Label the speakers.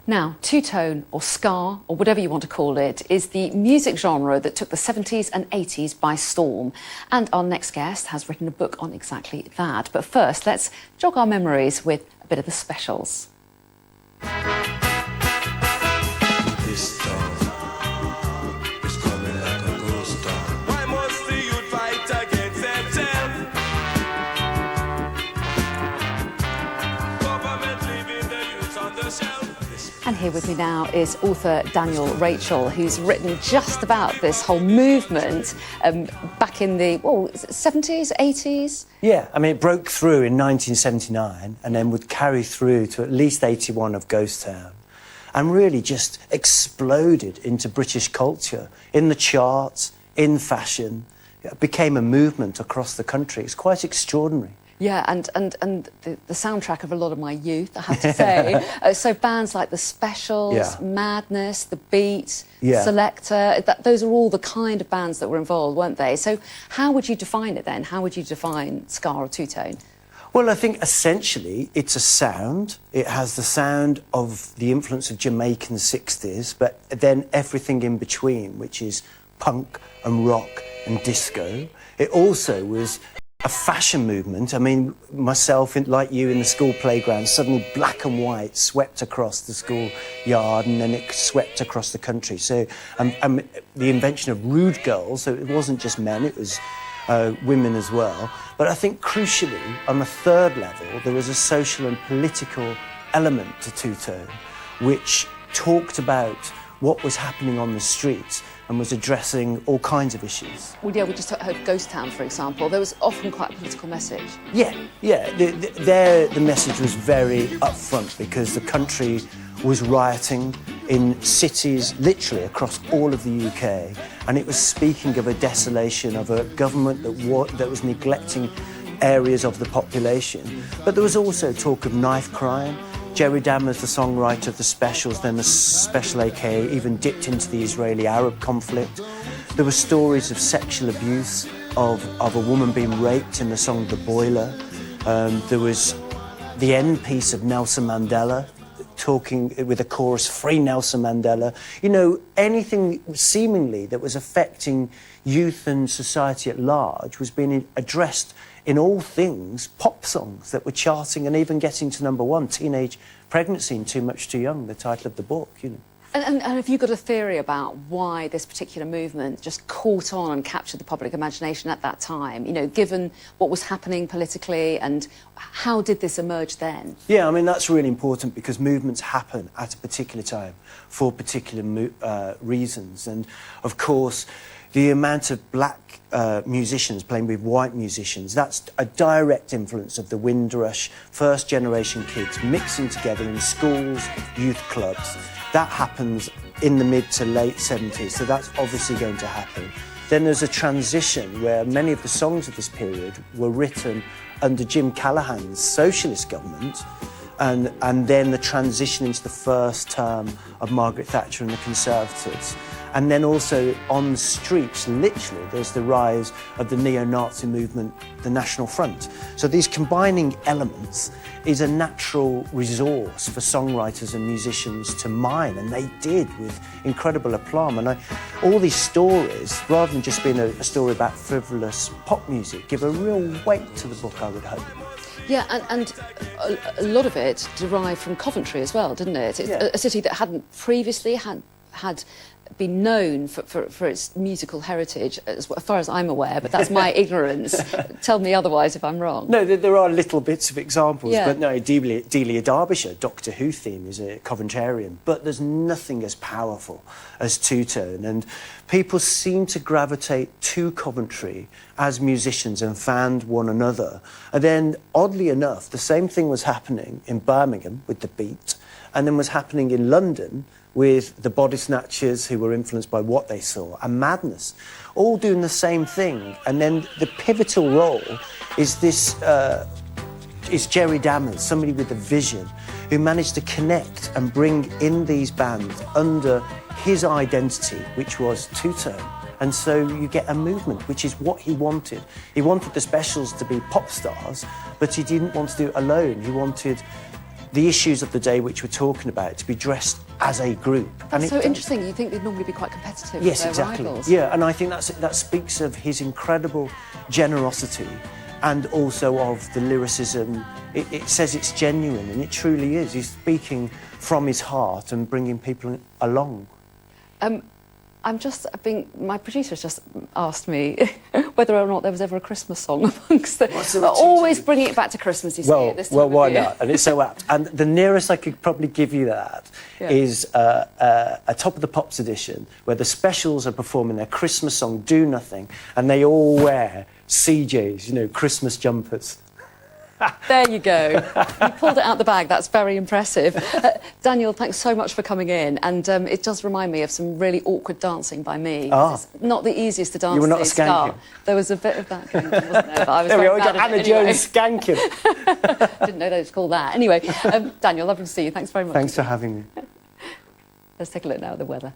Speaker 1: Now, two-tone or ska, or whatever you want to call it, is the music genre that took the 70s and 80s by storm. And our next guest has written a book on exactly that. But first, let's jog our memories with a bit of the specials.
Speaker 2: This storm is coming like a ghost storm. Why must the youth fight against themselves? Government leaving the youth on the shelf.
Speaker 1: And here with me now is author Daniel Rachel, who's written just about this whole movement back in the 70s, 80s?
Speaker 3: Yeah, I mean, it broke through in 1979 and then would carry through to at least 81 of Ghost Town and really just exploded into British culture, in the charts, in fashion. It became a movement across the country. It's quite extraordinary.
Speaker 1: Yeah, and the soundtrack of a lot of my youth, I have to say. So bands like The Specials,
Speaker 3: Yeah.
Speaker 1: Madness, The Beat,
Speaker 3: Yeah.
Speaker 1: Selector, those are all the kind of bands that were involved, weren't they? So how would you define it then? How would you define ska or two-tone?
Speaker 3: Well, I think essentially it's a sound. It has the sound of the influence of Jamaican 60s, but then everything in between, which is punk and rock and disco. It also was a fashion movement. I mean, myself, like you, in the school playground, suddenly black and white swept across the school yard and then it swept across the country. So the invention of rude girls, so it wasn't just men, it was women as well. But I think crucially, on the third level, there was a social and political element to two-tone, which talked about what was happening on the streets and was addressing all kinds of issues.
Speaker 1: Well, yeah, we just heard Ghost Town, for example. There was often quite a political message.
Speaker 3: Yeah. The message was very upfront because the country was rioting in cities literally across all of the UK, and it was speaking of a desolation of a government that was neglecting areas of the population. But there was also talk of knife crime. Jerry Dammers, the songwriter of The Specials, then the Special AK, even dipped into the Israeli-Arab conflict. There were stories of sexual abuse, of a woman being raped in the song The Boiler. There was the end piece of Nelson Mandela, talking with a chorus, Free Nelson Mandela. You know, anything seemingly that was affecting youth and society at large was being addressed in all things pop songs that were charting and even getting to #1, Teenage Pregnancy and Too Much Too Young, the title of the book, you know.
Speaker 1: And have you got a theory about why this particular movement just caught on and captured the public imagination at that time? You know, given what was happening politically, and how did this emerge then?
Speaker 3: Yeah, I mean, that's really important because movements happen at a particular time for particular reasons. And, of course, the amount of black musicians playing with white musicians, that's a direct influence of the Windrush, first-generation kids mixing together in schools, youth clubs. That happens in the mid to late 70s, so that's obviously going to happen. Then there's a transition where many of the songs of this period were written under Jim Callaghan's socialist government, and then the transition into the first term of Margaret Thatcher and the Conservatives. And then also on the streets, literally, there's the rise of the neo-Nazi movement, the National Front. So these combining elements is a natural resource for songwriters and musicians to mine, and they did with incredible aplomb. And all these stories, rather than just being a story about frivolous pop music, give a real weight to the book, I would hope.
Speaker 1: Yeah, and a lot of it derived from Coventry as well, didn't it? It's a city that hadn't previously had been known for its musical heritage, as far as I'm aware, but that's my ignorance. Tell me otherwise if I'm wrong.
Speaker 3: No, there are little bits of examples,
Speaker 1: Yeah.
Speaker 3: but no, Delia Derbyshire, Doctor Who theme, is a Coventarian, but there's nothing as powerful as two-tone, and people seem to gravitate to Coventry as musicians and found one another. And then, oddly enough, the same thing was happening in Birmingham with The Beat, and then was happening in London with the Body Snatchers, who were influenced by what they saw, and Madness, all doing the same thing. And then the pivotal role is is Jerry Dammers, somebody with a vision, who managed to connect and bring in these bands under his identity, which was two-tone. And so you get a movement, which is what he wanted. He wanted the Specials to be pop stars, but he didn't want to do it alone. He wanted the issues of the day which we're talking about to be dressed as a group.
Speaker 1: That's so interesting. You think they'd normally be quite competitive
Speaker 3: Yes,
Speaker 1: with their
Speaker 3: exactly.
Speaker 1: rivals.
Speaker 3: Yeah, and I think that speaks of his incredible generosity and also of the lyricism. It says it's genuine, and it truly is. He's speaking from his heart and bringing people along.
Speaker 1: My producer has just asked me whether or not there was ever a Christmas song amongst the...
Speaker 3: What's the
Speaker 1: always bringing it back to Christmas, you see, at this time
Speaker 3: well,
Speaker 1: of
Speaker 3: why
Speaker 1: year.
Speaker 3: not? And it's so apt. And the nearest I could probably give you that is a Top of the Pops edition, where the Specials are performing their Christmas song, Do Nothing, and they all wear CJs, you know, Christmas jumpers.
Speaker 1: There you go. You pulled it out the bag. That's very impressive. Daniel, thanks so much for coming in. And it does remind me of some really awkward dancing by me. It's not the easiest to dance.
Speaker 3: You were not
Speaker 1: to
Speaker 3: skanking.
Speaker 1: Ska. There was a bit of that going on, wasn't there? But I was
Speaker 3: There we
Speaker 1: very
Speaker 3: go,
Speaker 1: bad
Speaker 3: got
Speaker 1: at
Speaker 3: Anna
Speaker 1: it anyway.
Speaker 3: Jones skanking.
Speaker 1: Didn't know they was called that. Anyway, Daniel, lovely to see you. Thanks very much.
Speaker 3: Thanks for having me.
Speaker 1: Let's take a look now at the weather.